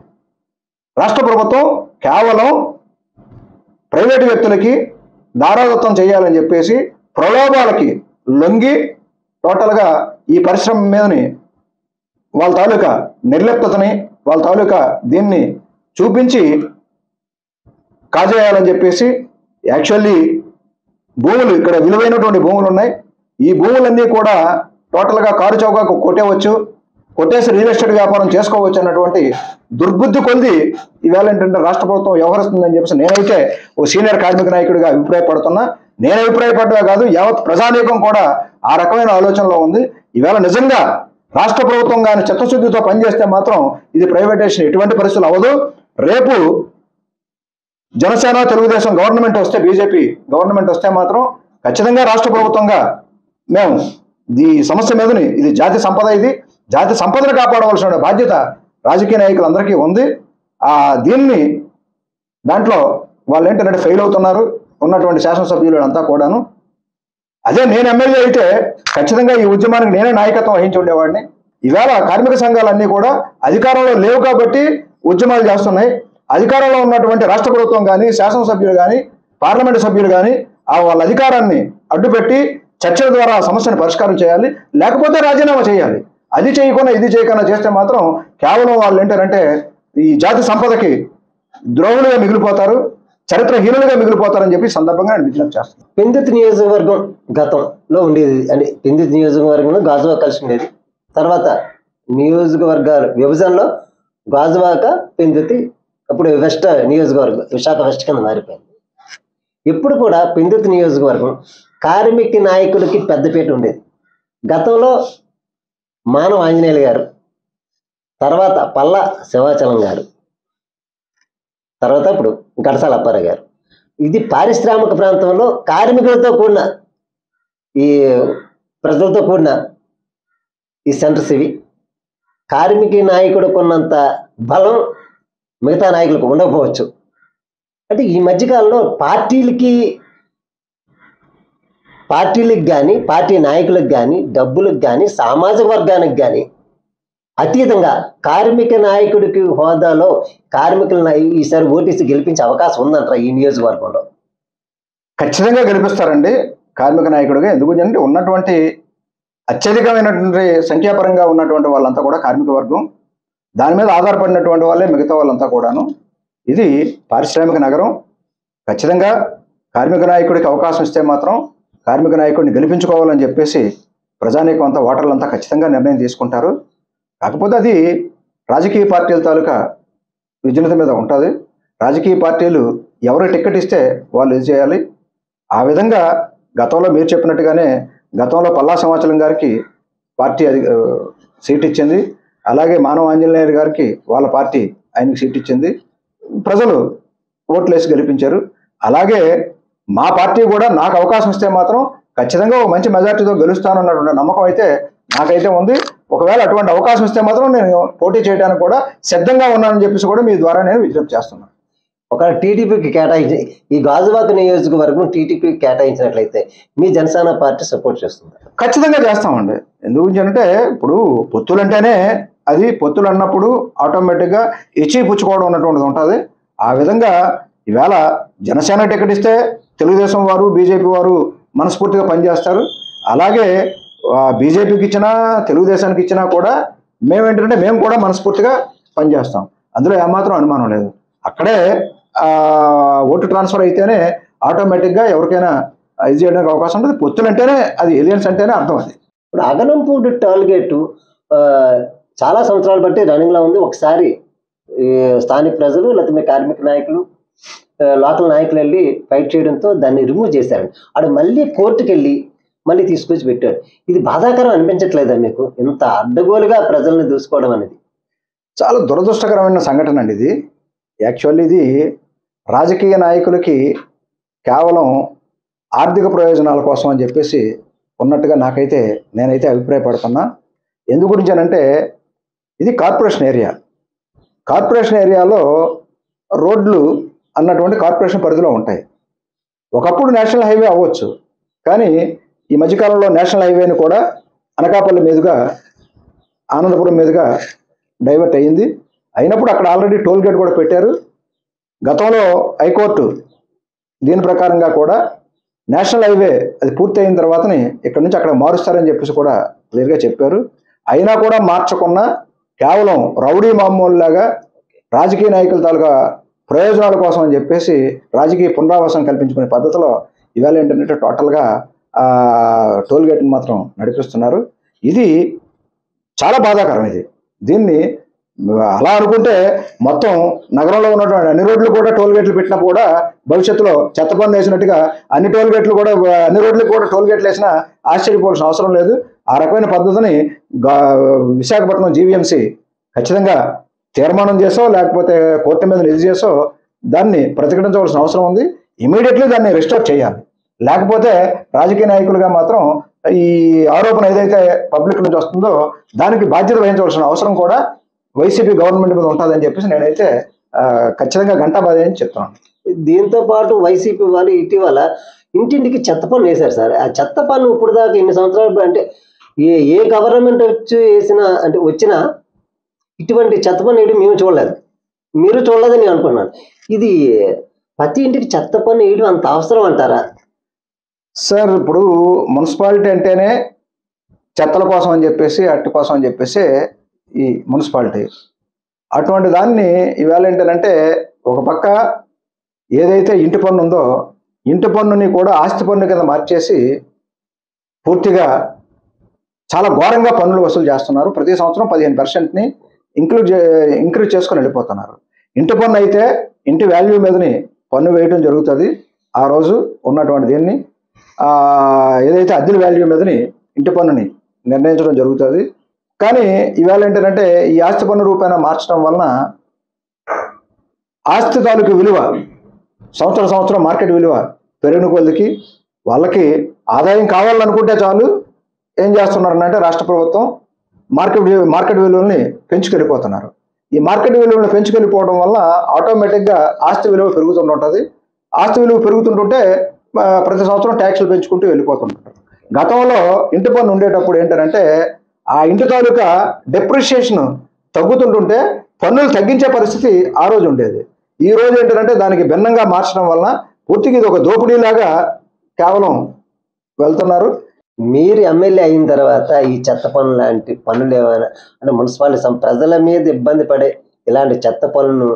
రాష్ట్ర ప్రభుత్వం కేవలం ప్రైవేటు వ్యక్తులకి దారాదత్తం చేయాలని చెప్పేసి ప్రలోభాలకి లొంగి టోటల్గా ఈ పరిశ్రమ మీదని వాళ్ళ తాలూకా నిర్లిప్తతని వాళ్ళ తాలూకా దీన్ని చూపించి కాజేయాలని చెప్పేసి యాక్చువల్లీ భూములు ఇక్కడ విలువైనటువంటి భూములు ఉన్నాయి. ఈ భూములన్నీ కూడా టోటల్గా కారు చౌకకు కొట్టేసి రియల్ ఎస్టేట్ వ్యాపారం చేసుకోవచ్చు అన్నటువంటి దుర్బుద్ధి కొద్ది ఈవేళ ఏంటంటే రాష్ట్ర ప్రభుత్వం వ్యవహరిస్తుందని చెప్పేసి నేనైతే ఓ సీనియర్ కార్మిక నాయకుడిగా అభిప్రాయపడుతున్నా. నేను అభిప్రాయపడమే కాదు, యావత్ ప్రజానీకం కూడా ఆ రకమైన ఆలోచనలో ఉంది. ఈవేళ నిజంగా రాష్ట్ర ప్రభుత్వం కానీ చిత్తశుద్ధితో పనిచేస్తే మాత్రం ఇది ప్రైవేటైజేషన్ ఎటువంటి పరిస్థితులు అవ్వదు. రేపు జనసేన తెలుగుదేశం గవర్నమెంట్ వస్తే, బీజేపీ గవర్నమెంట్ వస్తే మాత్రం ఖచ్చితంగా రాష్ట్ర ప్రభుత్వంగా మేము ఈ సమస్య మీదని, ఇది జాతి సంపద, ఇది జాతి సంపదను కాపాడవలసిన బాధ్యత రాజకీయ నాయకులందరికీ ఉంది. దీన్ని దాంట్లో వాళ్ళు ఏంటంటే ఫెయిల్ అవుతున్నారు ఉన్నటువంటి శాసనసభ్యులు అంతా కూడాను. అదే నేను ఎమ్మెల్యే అయితే ఖచ్చితంగా ఈ ఉద్యమానికి నేనే నాయకత్వం వహించి ఉండేవాడిని. ఈవేళ కార్మిక సంఘాలన్నీ కూడా అధికారంలో లేవు కాబట్టి ఉద్యమాలు చేస్తున్నాయి. అధికారంలో ఉన్నటువంటి రాష్ట్ర ప్రభుత్వం కానీ, శాసనసభ్యులు కానీ, పార్లమెంటు సభ్యులు కానీ వాళ్ళ అధికారాన్ని అడ్డుపెట్టి చర్చల ద్వారా సమస్యను పరిష్కారం చేయాలి, లేకపోతే రాజీనామా చేయాలి. అది చేయకుండా ఇది చేయకుండా చేస్తే మాత్రం కేవలం వాళ్ళు ఏంటంటే ఈ జాతి సంపదకి ద్రోహులుగా మిగిలిపోతారు, చరిత్రహీనులుగా మిగిలిపోతారని చెప్పి సందర్భంగా నేను విజ్ఞప్తి చేస్తాను. పెందుర్తి నియోజకవర్గం గతంలో ఉండేది, అంటే పెందుర్తి నియోజకవర్గంలో గాజువాక కలిసి ఉండేది. తర్వాత నియోజకవర్గాల విభజనలో గాజువాక, పెందుర్తి అప్పుడు వెస్ట్ నియోజకవర్గం, విశాఖ వెస్ట్ కింద మారిపోయింది. ఎప్పుడు కూడా పెందుర్తి నియోజకవర్గం కార్మిక నాయకులకి పెద్దపీట ఉండేది. గతంలో మానవ ఆంజనేయులు గారు, తర్వాత పల్లా శివాచలం గారు, తర్వాత ఇప్పుడు గడసాల అప్పారావు గారు. ఇది పారిశ్రామిక ప్రాంతంలో కార్మికులతో కూడిన, ఈ ప్రజలతో కూడిన ఈ సెంటర్స్ ఇవి. కార్మిక నాయకుడికి ఉన్నంత బలం మిగతా నాయకులకు ఉండకపోవచ్చు. అంటే ఈ మధ్యకాలంలో పార్టీలకి కానీ, పార్టీ నాయకులకు కానీ, డబ్బులకు కానీ, సామాజిక వర్గానికి కానీ అతీతంగా కార్మిక నాయకుడికి హోదాలో కార్మికులను ఈసారి ఓటీసీ గెలిపించే అవకాశం ఉందంటారా ఈ నియోజకవర్గంలో? ఖచ్చితంగా గెలిపిస్తారండి కార్మిక నాయకుడిగా. ఎందుకంటే ఉన్నటువంటి అత్యధికమైనటువంటి సంఖ్యాపరంగా ఉన్నటువంటి వాళ్ళంతా కూడా కార్మిక వర్గం, దాని మీద ఆధారపడినటువంటి వాళ్ళే మిగతా వాళ్ళంతా కూడాను. ఇది పారిశ్రామిక నగరం. ఖచ్చితంగా కార్మిక నాయకుడికి అవకాశం ఇస్తే మాత్రం కార్మిక నాయకుడిని గెలిపించుకోవాలని చెప్పేసి ప్రజానీకం అంతా, ఓటర్లంతా ఖచ్చితంగా నిర్ణయం తీసుకుంటారు. కాకపోతే అది రాజకీయ పార్టీల తాలూకా విజనత మీద ఉంటుంది. రాజకీయ పార్టీలు ఎవరు టికెట్ ఇస్తే వాళ్ళు ఇది చేయాలి. ఆ విధంగా గతంలో మీరు చెప్పినట్టుగానే గతంలో పల్లా సింహాచలం గారికి పార్టీ సీట్ ఇచ్చింది. అలాగే మానవ ఆంజనేయులు గారికి వాళ్ళ పార్టీ ఆయనకి సీట్ ఇచ్చింది. ప్రజలు ఓట్లేసి గెలిపించారు. అలాగే మా పార్టీ కూడా నాకు అవకాశం ఇస్తే మాత్రం ఖచ్చితంగా ఒక మంచి మెజార్టీతో గెలుస్తానన్నటువంటి నమ్మకం అయితే నాకైతే ఉంది. ఒకవేళ అటువంటి అవకాశం ఇస్తే మాత్రం నేను పోటీ చేయడానికి కూడా సిద్ధంగా ఉన్నానని చెప్పేసి కూడా మీ ద్వారా నేను విజ్ఞప్తి చేస్తున్నాను. ఒక టీడీపీకి కేటాయించి, ఈ గాజువాక నియోజకవర్గం టీడీపీకి కేటాయించినట్లయితే మీ జనసేన పార్టీ సపోర్ట్ చేస్తుంది? ఖచ్చితంగా చేస్తామండి. ఎందుకు అంటే ఇప్పుడు పొత్తులు అంటేనే అది పొత్తులు అన్నప్పుడు ఆటోమేటిక్గా ఇచ్చి పుచ్చుకోవడం అన్నటువంటిది ఉంటుంది. ఆ విధంగా ఈవేళ జనసేన టికెట్ ఇస్తే తెలుగుదేశం వారు, బీజేపీ వారు మనస్ఫూర్తిగా పనిచేస్తారు. అలాగే బీజేపీకి ఇచ్చినా తెలుగుదేశానికి ఇచ్చినా కూడా మేము కూడా మనస్ఫూర్తిగా పనిచేస్తాం. అందులో ఏమాత్రం అనుమానం లేదు. అక్కడే ఓటు ట్రాన్స్ఫర్ అయితేనే ఆటోమేటిక్గా ఎవరికైనా ఇది చేయడానికి అవకాశం ఉంటుంది. పొత్తులు అంటేనే అది ఎలియన్స్ అంటేనే అర్థం. అది ఇప్పుడు అగనంపూడి టోల్గేటు చాలా సంవత్సరాలు బట్టి రన్నింగ్లో ఉంది. ఒకసారి స్థానిక ప్రజలు లేకపోతే కార్మిక నాయకులు, లోకల్ నాయకులు వెళ్ళి ఫైట్ చేయడంతో దాన్ని రిమూవ్ చేశారండి. ఆడు మళ్ళీ కోర్టుకు వెళ్ళి మళ్ళీ తీసుకొచ్చి పెట్టాడు. ఇది బాధాకరం అనిపించట్లేదా మీకు? ఇంత అడ్డగోలుగా ప్రజల్ని దూసుకోవడం అనేది చాలా దురదృష్టకరమైన సంఘటన అండి. ఇది యాక్చువల్లీ ఇది రాజకీయ నాయకులకి కేవలం ఆర్థిక ప్రయోజనాల కోసం అని చెప్పేసి ఉన్నట్టుగా నేనైతే అభిప్రాయపడుతున్నా. ఎందు గురించి అనంటే ఇది కార్పొరేషన్ ఏరియా. కార్పొరేషన్ ఏరియాలో రోడ్లు అన్నటువంటి కార్పొరేషన్ పరిధిలో ఉంటాయి. ఒకప్పుడు నేషనల్ హైవే అవ్వచ్చు, కానీ ఈ మధ్యకాలంలో నేషనల్ హైవేని కూడా అనకాపల్లి మీదుగా ఆనందపురం మీదుగా డైవర్ట్ అయ్యింది. అయినప్పుడు అక్కడ ఆల్రెడీ టోల్ గేట్ కూడా పెట్టారు. గతంలో హైకోర్టు దీని ప్రకారంగా కూడా నేషనల్ హైవే అది పూర్తి అయిన తర్వాతనే ఇక్కడ నుంచి అక్కడ మారుస్తారని చెప్పేసి కూడా క్లియర్గా చెప్పారు. అయినా కూడా మార్చకుండా కేవలం రౌడీ మామూలులాగా రాజకీయ నాయకుల తాలూకా ప్రయోజనాల కోసం అని చెప్పేసి రాజకీయ పునరావాసం కల్పించుకునే పద్ధతిలో ఇవాళ ఏంటంటే టోటల్గా టోల్ గేట్ని మాత్రం నడిపిస్తున్నారు. ఇది చాలా బాధాకరం. దీన్ని అలా అనుకుంటే మొత్తం నగరంలో ఉన్నటువంటి అన్ని రోడ్లు కూడా టోల్ గేట్లు పెట్టినా కూడా భవిష్యత్తులో చెత్త పన్ను వేసినట్టుగా అన్ని రోడ్లకు కూడా టోల్ గేట్లు వేసినా ఆశ్చర్యపోవాల్సిన అవసరం లేదు. ఆ రకమైన పద్ధతిని విశాఖపట్నం జీవీఎంసీ ఖచ్చితంగా తీర్మానం చేసో లేకపోతే కోర్టు మీద నిధి చేసో దాన్ని ప్రతిఘటించవలసిన అవసరం ఉంది. ఇమీడియట్లీ దాన్ని రిస్టోర్ చేయాలి. లేకపోతే రాజకీయ నాయకులుగా మాత్రం ఈ ఆరోపణ ఏదైతే పబ్లిక్ నుంచి వస్తుందో దానికి బాధ్యత వహించవలసిన అవసరం కూడా వైసీపీ గవర్నమెంట్ మీద ఉంటుందని చెప్పేసి నేనైతే ఖచ్చితంగా ఘంటాబాదే అని చెప్తున్నాను. దీంతో పాటు వైసీపీ వాళ్ళు ఇటీవల ఇంటింటికి చెత్త పన్ను వేశారు సార్. ఆ చెత్త పన్ను ఇప్పుడు దాకా ఎన్ని సంవత్సరాలు అంటే ఏ గవర్నమెంట్ వచ్చినా ఇటువంటి చెత్త పన్ను వేయడం మేము చూడలేదు, మీరు చూడలేదని నేను అనుకున్నాను. ఇది ప్రతి ఇంటికి చెత్త పన్ను వేయడం అంత అవసరం అంటారా సార్? ఇప్పుడు మున్సిపాలిటీ అంటేనే చెత్తల కోసం అని చెప్పేసి అట్టి కోసం అని చెప్పేసి ఈ మున్సిపాలిటీ అటువంటి దాన్ని ఇవాళ ఏంటంటే ఒక పక్క ఏదైతే ఇంటి పన్ను ఉందో ఇంటి పన్నుని కూడా ఆస్తి పన్ను కింద మార్చేసి పూర్తిగా చాలా ఘోరంగా పన్నులు వసూలు చేస్తున్నారు. ప్రతి సంవత్సరం 15%ని ఇంక్రీజ్ చేసుకొని వెళ్ళిపోతున్నారు. ఇంటి పన్ను అయితే ఇంటి వాల్యూ మీదని పన్ను వేయడం జరుగుతుంది. ఆ రోజు ఉన్నటువంటి దీన్ని ఏదైతే అద్దెల వాల్యూ మీదని ఇంటి పన్నుని నిర్ణయించడం జరుగుతుంది. కానీ ఇవాళ ఏంటంటే ఈ ఆస్తి పన్ను రూపాయన మార్చడం వలన ఆస్తి తాలూకు విలువ సంవత్సరం మార్కెట్ విలువ పెరిగిన కొద్దికి వాళ్ళకి ఆదాయం కావాలనుకుంటే చాలు ఏం చేస్తున్నారంటే రాష్ట్ర ప్రభుత్వం మార్కెట్ విలువల్ని పెంచుకెళ్ళిపోతున్నారు. ఈ మార్కెట్ విలువలను పెంచుకెళ్ళిపోవడం వల్ల ఆటోమేటిక్గా ఆస్తి విలువ పెరుగుతుంటుంది. ఆస్తి విలువ పెరుగుతుంటుంటే ప్రతి సంవత్సరం ట్యాక్సులు పెంచుకుంటూ వెళ్ళిపోతుంటారు. గతంలో ఇంటి పన్ను ఉండేటప్పుడు ఏంటంటే ఆ ఇంటి తాలూకా డెప్రిషియేషన్ తగ్గుతుంటుంటే పన్నులు తగ్గించే పరిస్థితి ఆ రోజు ఉండేది. ఈ రోజు ఏంటంటే దానికి భిన్నంగా మార్చడం వలన పూర్తిగా ఇది ఒక దోపిడీలాగా కేవలం వెళ్తున్నారు. మీరు ఎమ్మెల్యే అయిన తర్వాత ఈ చెత్త పన్ను లాంటి పన్నులు ఏమైనా అంటే మున్సిపాలిటీ ప్రజల మీద ఇబ్బంది పడే ఇలాంటి చెత్త పన్నును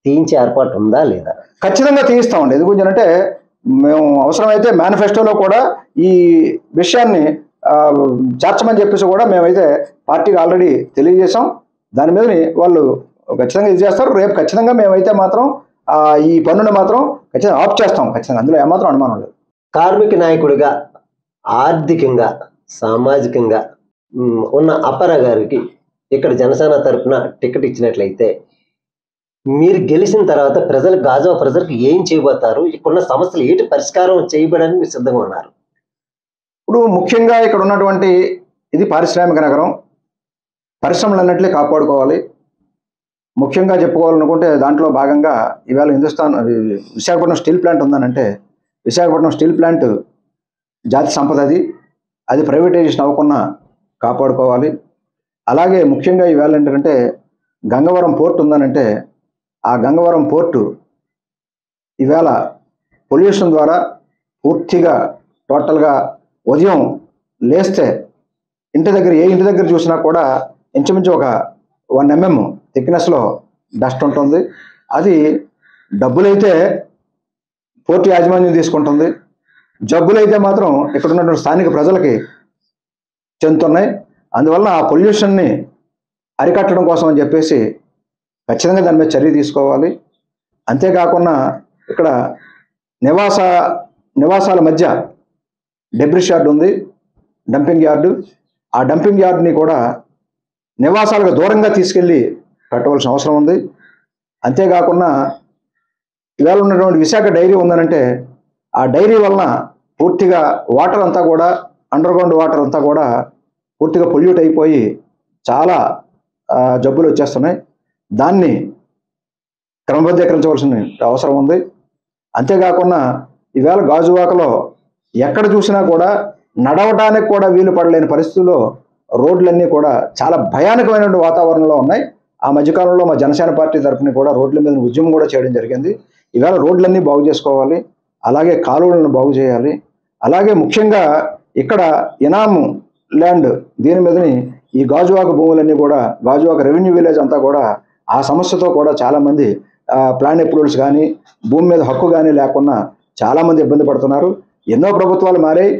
తీయించే ఏర్పాటు ఉందా లేదా? ఖచ్చితంగా తీయిస్తామండి. ఎందుకంటే మేము అవసరమైతే మేనిఫెస్టోలో కూడా ఈ విషయాన్ని చేర్చమని చెప్పేసి కూడా మేమైతే పార్టీకి ఆల్రెడీ తెలియజేసాం. దాని మీద వాళ్ళు ఖచ్చితంగా ఇది చేస్తారు. రేపు ఖచ్చితంగా మేమైతే మాత్రం ఈ పన్నుని మాత్రం ఖచ్చితంగా ఆఫ్ చేస్తాం. ఖచ్చితంగా అందులో ఏమాత్రం అనుమానం లేదు. కార్మిక నాయకుడిగా ఆర్థికంగా సామాజికంగా ఉన్న అప్పారా గారికి ఇక్కడ జనసేన తరఫున టికెట్ ఇచ్చినట్లయితే మీరు గెలిచిన తర్వాత గాజువా ప్రజలకు ఏం చేయబోతారు? ఇక్కడున్న సమస్యలు ఏంటి పరిష్కారం చేయబడడానికి మీరు సిద్ధంగా ఉన్నారు? ఇప్పుడు ముఖ్యంగా ఇక్కడ ఉన్నటువంటి ఇది పారిశ్రామిక నగరం, పరిశ్రమలన్నింటినీ కాపాడుకోవాలి. ముఖ్యంగా చెప్పుకోవాలనుకుంటే దాంట్లో భాగంగా ఇవాళ విశాఖపట్నం స్టీల్ ప్లాంట్ ఉందనంటే విశాఖపట్నం స్టీల్ ప్లాంట్ జాతి సంపద, అది ప్రైవేటైజేషన్ అవ్వకుండా కాపాడుకోవాలి. అలాగే ముఖ్యంగా ఇవాళ ఏంటంటే గంగవరం పోర్ట్ ఉందనంటే ఆ గంగవరం పోర్టు ఇవాళ పొల్యూషన్ ద్వారా పూర్తిగా టోటల్గా ఉదయం లేస్తే ఏ ఇంటి దగ్గర చూసినా కూడా ఇంచుమించు ఒక 1 mm థిక్నెస్లో డస్ట్ ఉంటుంది. అది డబ్బులైతే పోర్టు యాజమాన్యం తీసుకుంటుంది, జబ్బులైతే మాత్రం ఇక్కడ ఉన్నటువంటి స్థానిక ప్రజలకి చెందుతున్నాయి. అందువల్ల ఆ పొల్యూషన్ని అరికట్టడం కోసం అని చెప్పేసి ఖచ్చితంగా దాని మీద చర్య తీసుకోవాలి. అంతేకాకుండా ఇక్కడ నివాసాల మధ్య డెబ్రిస్ యార్డ్ ఉంది, డంపింగ్ యార్డు. ఆ డంపింగ్ యార్డ్ని కూడా నివాసాలకు దూరంగా తీసుకెళ్ళి పెట్టవలసిన అవసరం ఉంది. అంతేకాకుండా ఇవాళ ఉన్నటువంటి విశాఖ డైరీ ఉందనంటే ఆ డైరీ వలన పూర్తిగా వాటర్ అంతా కూడా అండర్గ్రౌండ్ వాటర్ అంతా కూడా పూర్తిగా పొల్యూట్ అయిపోయి చాలా జబ్బులు వచ్చేస్తున్నాయి. దాన్ని క్రమబద్ధీకరించవలసిన అవసరం ఉంది. అంతేకాకుండా ఈవేళ గాజువాకలో ఎక్కడ చూసినా కూడా నడవడానికి కూడా వీలు పడలేని పరిస్థితుల్లో రోడ్లన్నీ కూడా చాలా భయానకమైనటువంటి వాతావరణంలో ఉన్నాయి. ఆ మధ్యకాలంలో మా జనసేన పార్టీ తరఫున కూడా రోడ్ల మీద ఉద్యమం కూడా చేయడం జరిగింది. ఈవేళ రోడ్లన్నీ బాగు చేసుకోవాలి, అలాగే కాలువలను బాగు చేయాలి. అలాగే ముఖ్యంగా ఇక్కడ ఇనాము ల్యాండ్ దీని మీదని ఈ గాజువాక భూములన్నీ కూడా గాజువాక రెవెన్యూ విలేజ్ అంతా కూడా ఆ సమస్యతో కూడా చాలామంది ప్లాన్ అప్రూవల్స్ కానీ భూమి మీద హక్కు కానీ లేకుండా చాలామంది ఇబ్బంది పడుతున్నారు. ఎన్నో ప్రభుత్వాలు మారాయి,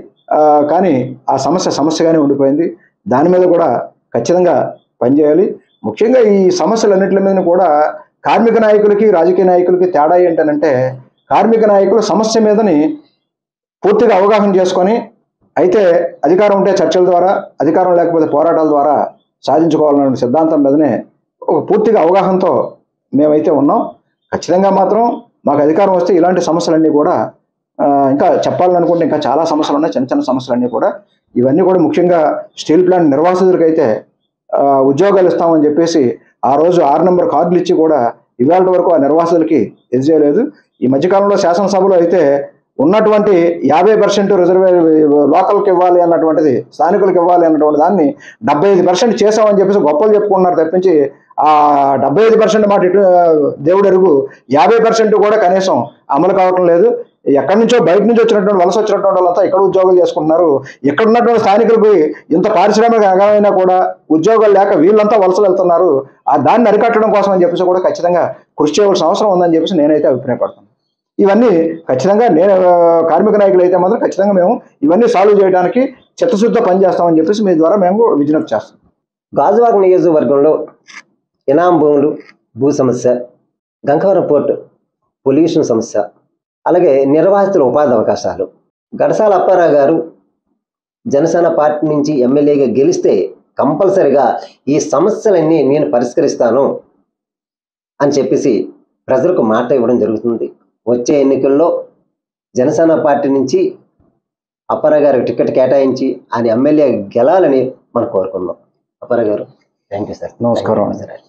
కానీ ఆ సమస్యగానే ఉండిపోయింది. దాని మీద కూడా ఖచ్చితంగా పనిచేయాలి. ముఖ్యంగా ఈ సమస్యలన్నింటి మీద కూడా కార్మిక నాయకులకి రాజకీయ నాయకులకి తేడా ఏంటనంటే, కార్మిక నాయకులు సమస్య మీదని పూర్తిగా అవగాహన చేసుకొని, అయితే అధికారం ఉంటే చర్చల ద్వారా, అధికారం లేకపోతే పోరాటాల ద్వారా సాధించుకోవాలనే సిద్ధాంతం మీదనే ఒక పూర్తిగా అవగాహనతో మేమైతే ఉన్నాం. ఖచ్చితంగా మాత్రం మాకు అధికారం వస్తే ఇలాంటి సమస్యలన్నీ కూడా ఇంకా చెప్పాలనుకుంటే ఇంకా చాలా సమస్యలు ఉన్నాయి, చిన్న చిన్న సమస్యలన్నీ కూడా. ఇవన్నీ కూడా ముఖ్యంగా స్టీల్ ప్లాంట్ నిర్వాసితులకైతే ఉద్యోగాలు ఇస్తామని చెప్పేసి ఆ రోజు 6 నెంబర్ కార్డులు ఇచ్చి కూడా ఇవాళ వరకు ఆ నిర్వాసితులకి ఎదుజేయలేదు. ఈ మధ్యకాలంలో శాసనసభలో అయితే ఉన్నటువంటి 50% రిజర్వే లోకల్కి ఇవ్వాలి అన్నటువంటిది, స్థానికులకు ఇవ్వాలి అన్నటువంటి దాన్ని 75% చేసామని చెప్పేసి గొప్పలు చెప్పుకున్నారు తప్పించి ఆ 75% మాట ఇటు దేవుడు ఎరుగు, 50% కూడా కనీసం అమలు కావటం లేదు. ఎక్కడి నుంచో బయట నుంచి వచ్చినటువంటి వలస వచ్చినటువంటి వాళ్ళంతా ఇక్కడ ఉద్యోగాలు చేసుకుంటున్నారు. ఇక్కడ ఉన్నటువంటి స్థానికులకి ఇంత పారిశ్రామిక రంగమైనా కూడా ఉద్యోగాలు లేక వీళ్ళంతా వలసలు వెళ్తున్నారు. దాన్ని అరికట్టడం కోసం అని చెప్పేసి కూడా ఖచ్చితంగా కృషి చేయవలసిన అవసరం ఉందని చెప్పేసి నేనైతే అభిప్రాయపడతాను. ఇవన్నీ ఖచ్చితంగా నేను కార్మిక నాయకులు అయితే మాత్రం ఖచ్చితంగా మేము ఇవన్నీ సాల్వ్ చేయడానికి చిత్తశుద్ధితో పనిచేస్తామని చెప్పేసి మీ ద్వారా మేము విజ్ఞప్తి చేస్తాం. గాజువాక నియోజకవర్గంలో ఇనాం భూములు, భూ సమస్య, గంగవరం పోర్టు పొల్యూషన్ సమస్య, అలాగే నిర్వాసితుల ఉపాధి అవకాశాలు, గడసాల అప్పారావు గారు జనసేన పార్టీ నుంచి ఎమ్మెల్యేగా గెలిస్తే కంపల్సరిగా ఈ సమస్యలన్నీ నేను పరిష్కరిస్తాను అని చెప్పేసి ప్రజలకు మాట ఇవ్వడం జరుగుతుంది. వచ్చే ఎన్నికల్లో జనసేన పార్టీ నుంచి అప్పారావు గారికి టికెట్ కేటాయించి ఆయన ఎమ్మెల్యే గెలాలని మనం కోరుకుందాం. అప్పారావు గారు, థ్యాంక్ యూ సార్. నమస్కారం.